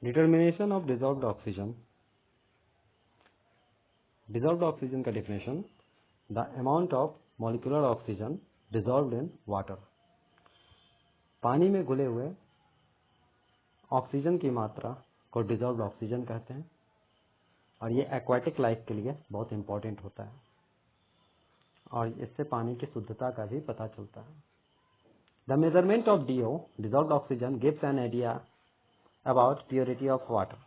Determination of dissolved oxygen. Dissolved oxygen का definition, the amount of molecular oxygen dissolved in water. पानी में घुले हुए ऑक्सीजन की मात्रा को डिजॉल्व्ड ऑक्सीजन कहते हैं और ये एक्वाटिक लाइफ के लिए बहुत इंपॉर्टेंट होता है और इससे पानी की शुद्धता का भी पता चलता है। The measurement of DO, dissolved oxygen, gives an idea about purity of water.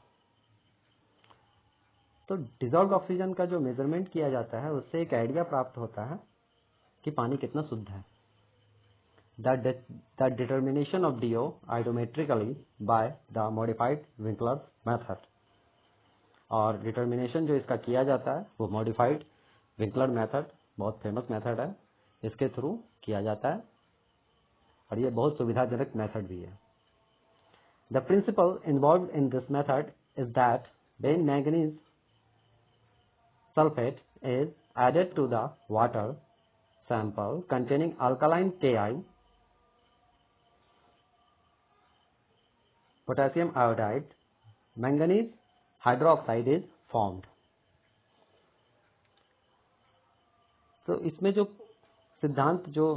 तो डिजॉल्व्ड ऑक्सीजन का जो मेजरमेंट किया जाता है उससे एक आइडिया प्राप्त होता है कि पानी कितना शुद्ध है। The determination of DO iodometrically by the modified Winkler method. और डिटर्मिनेशन जो इसका किया जाता है वो मॉडिफाइड विंकलर मेथड, बहुत फेमस मेथड है, इसके थ्रू किया जाता है और ये बहुत सुविधाजनक मेथड भी है। The principle involved in this method is that when manganese sulfate is added to the water sample containing alkaline Ki, potassium iodide, manganese hydroxide is formed. तो इसमें जो सिद्धांत जो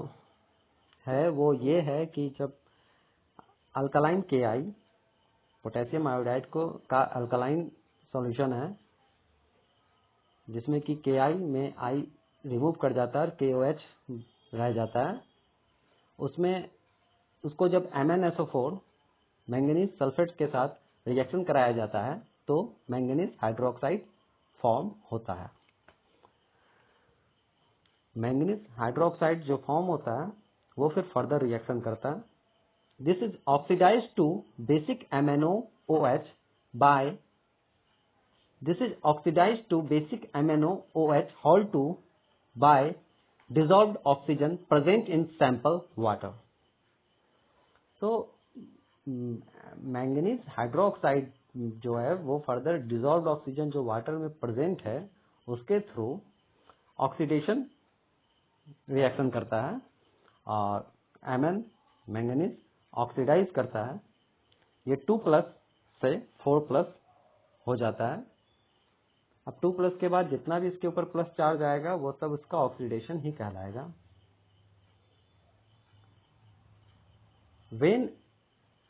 है वो ये है कि जब अल्कलाइन Ki, पोटेशियम आयोडाइड को का अल्कलाइन सॉल्यूशन है जिसमें कि Ki में I रिमूव कर जाता है और KOH रह जाता है, उसमें उसको जब MnSO4 मैंगनीज सल्फेट के साथ रिएक्शन कराया जाता है तो मैंगनीज हाइड्रोक्साइड फॉर्म होता है। मैंगनीज हाइड्रोक्साइड जो फॉर्म होता है वो फिर फर्दर रिएक्शन करता है। This is oxidized to basic MnOH Hal 2 by dissolved oxygen present in sample water. तो मैंगनीज हाइड्रोक्साइड जो है वो फर्दर डिजॉल्व्ड ऑक्सीजन जो वाटर में प्रेजेंट है उसके थ्रू ऑक्सीडेशन रिएक्शन करता है और Mn मैंगनीज ऑक्सीडाइज करता है। ये 2+ से 4+ हो जाता है। अब 2+ के बाद जितना भी इसके ऊपर प्लस चार्ज आएगा वो सब उसका ऑक्सीडेशन ही कहलाएगा। When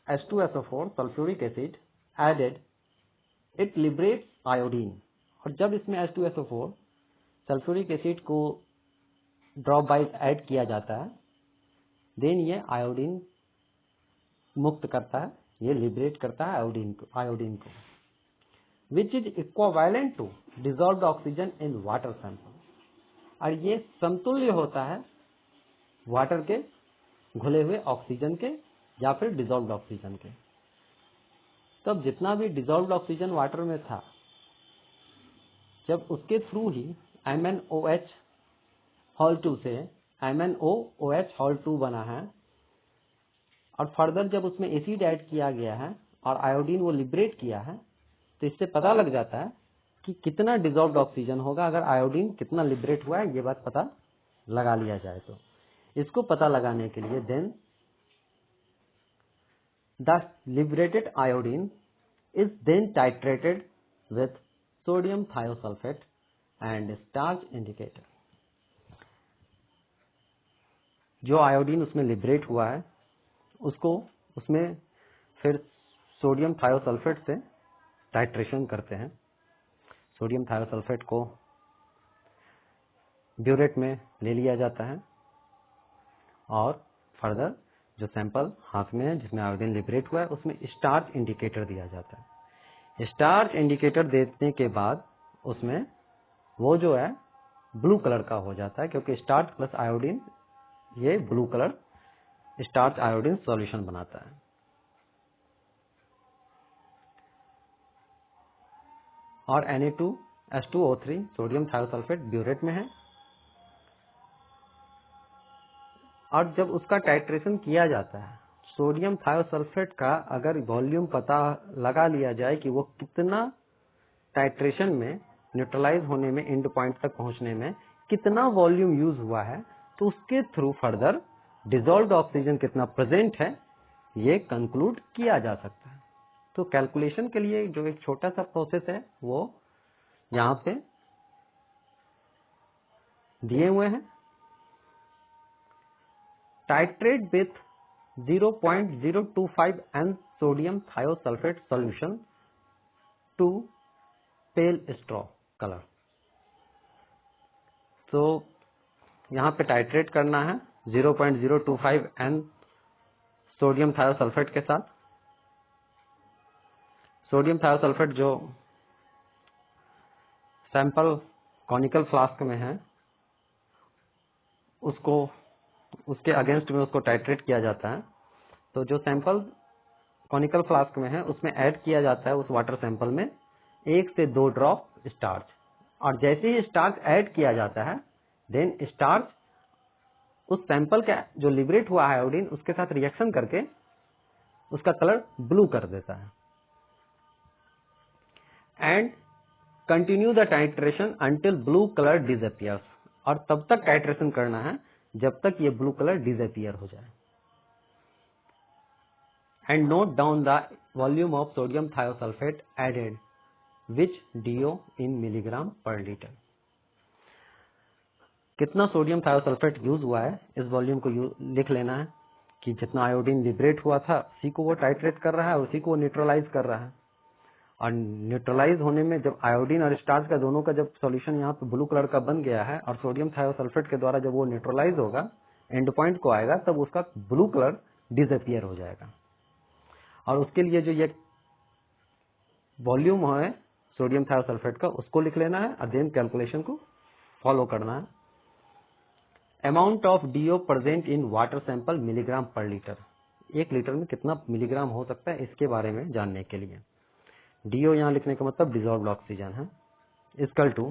H2SO4 sulphuric acid added it liberates iodine. और जब इसमें H2SO4 सल्फ्यूरिक एसिड को ड्रॉप वाइज ऐड किया जाता है देन ये आयोडीन मुक्त करता है, ये लिबरेट करता है आयोडीन को which is equivalent to dissolved oxygen in water sample. और ये समतुल्य होता है वाटर के घुले हुए ऑक्सीजन के या फिर डिजॉल्व्ड ऑक्सीजन के। तब जितना भी डिजॉल्व्ड ऑक्सीजन वाटर में था जब उसके थ्रू ही MnOH Hal 2 से MnOH Hal 2 बना है और फर्दर जब उसमें एसिड ऐड किया गया है और आयोडीन वो लिबरेट किया है तो इससे पता लग जाता है कि कितना डिजॉल्व्ड ऑक्सीजन होगा अगर आयोडीन कितना लिबरेट हुआ है, ये बात पता लगा लिया जाए। तो इसको पता लगाने के लिए then the liberated iodine is then titrated with sodium thiosulphate and starch indicator. जो आयोडीन उसमें लिबरेट हुआ है उसको उसमें फिर सोडियम थायोसल्फेट से टाइट्रेशन करते हैं। सोडियम थायोसल्फेट को ब्यूरेट में ले लिया जाता है और फर्दर जो सैंपल हाथ में है जिसमें आयोडीन लिबरेट हुआ है उसमें स्टार्च इंडिकेटर दिया जाता है। स्टार्च इंडिकेटर देने के बाद उसमें वो जो है ब्लू कलर का हो जाता है क्योंकि स्टार्च प्लस आयोडीन ये blue colour starch iodine solution बनाता है। और Na2H2O3 सोडियम थायोसल्फेट ब्यूरेट में है और जब उसका टाइट्रेशन किया जाता है सोडियम थायोसल्फेट का अगर वॉल्यूम पता लगा लिया जाए कि वो कितना टाइट्रेशन में न्यूट्रलाइज होने में एंड पॉइंट तक पहुंचने में कितना वॉल्यूम यूज हुआ है तो उसके थ्रू फर्दर डिजॉल्व्ड ऑक्सीजन कितना प्रेजेंट है ये कंक्लूड किया जा सकता है। तो कैलकुलेशन के लिए जो एक छोटा सा प्रोसेस है वो यहाँ पे दिए हुए हैं। Titrate with 0.025 N sodium thiosulphate solution to pale straw colour. तो यहाँ पे टाइट्रेट करना है 0.025 N सोडियम थायोसल्फेट के साथ। सोडियम थायोसल्फेट जो सैंपल कॉनिकल फ्लास्क में है उसको उसके अगेंस्ट में उसको टाइट्रेट किया जाता है। तो जो सैंपल कॉनिकल फ्लास्क में है उसमें ऐड किया जाता है उस वाटर सैंपल में 1 से 2 ड्रॉप स्टार्च, और जैसे ही स्टार्च ऐड किया जाता है देन स्टार्च उस सैंपल का जो लिबरेट हुआ है आयोडीन उसके साथ रिएक्शन करके उसका कलर ब्लू कर देता है। And continue the titration until blue colour disappears, और तब तक टाइट्रेशन करना है जब तक ये ब्लू कलर डिसअपियर हो जाए। And note down the volume of sodium thiosulphate added which DO in milligram per litre. कितना सोडियम थायोसल्फेट यूज हुआ है इस वॉल्यूम को लिख लेना है कि जितना आयोडीन लिबरेट हुआ था उसी को वो टाइट्रेट कर रहा है और उसी को न्यूट्रलाइज कर रहा है। और न्यूट्रलाइज होने में जब आयोडीन और स्टार्च का दोनों का जब सॉल्यूशन यहाँ पे ब्लू कलर का बन गया है और सोडियम थायोसल्फेट के द्वारा जब वो न्यूट्रलाइज होगा एंड पॉइंट को आएगा तब उसका ब्लू कलर डिसअपियर हो जाएगा। और उसके लिए जो ये वॉल्यूम है सोडियम थायोसल्फेट का उसको लिख लेना है और देन कैलकुलेशन को फॉलो करना है। Amount of DO present in water sample milligram per litre. 1 litre में कितना मिलीग्राम हो सकता है इसके बारे में जानने के लिए डीओ यहाँ लिखने का मतलब डिजॉल्व्ड ऑक्सीजन है, equal to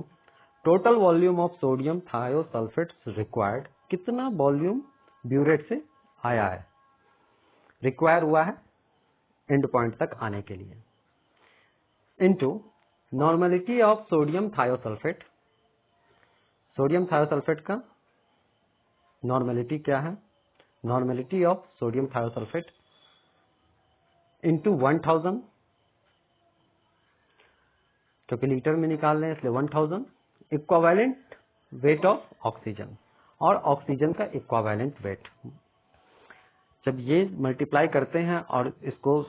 total volume of sodium thiosulphate required, कितना वॉल्यूम ब्यूरेट से आया है रिक्वायर हुआ है एंड पॉइंट तक आने के लिए, into normality of sodium thiosulphate. Sodium thiosulphate का नॉर्मेलिटी क्या है, normality of sodium thiosulphate into 1000, क्योंकि लीटर में निकाल रहे हैं इसलिए 1000 इक्वावेलेंट वेट ऑफ ऑक्सीजन, और ऑक्सीजन का इक्वावेलेंट वेट। जब ये मल्टीप्लाई करते हैं और इसको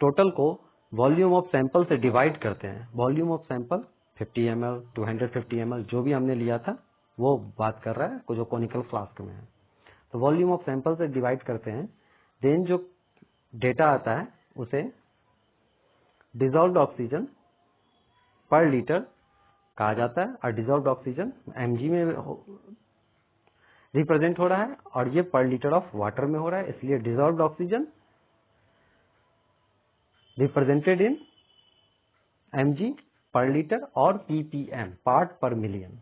टोटल को वॉल्यूम ऑफ सैंपल से डिवाइड करते हैं, volume of sample 50 ml 250 ml जो भी हमने लिया था वो बात कर रहा है जो कोनिकल फ्लास्क में है। तो वॉल्यूम ऑफ सैंपल से डिवाइड करते हैं, देन जो डेटा आता है उसे डिजॉल्व्ड ऑक्सीजन पर लीटर कहा जाता है, और डिजॉल्व्ड ऑक्सीजन mg में रिप्रेजेंट हो रहा है और ये पर लीटर ऑफ वाटर में हो रहा है, इसलिए dissolved oxygen represented in mg पर लीटर और ppm पार्ट पर मिलियन।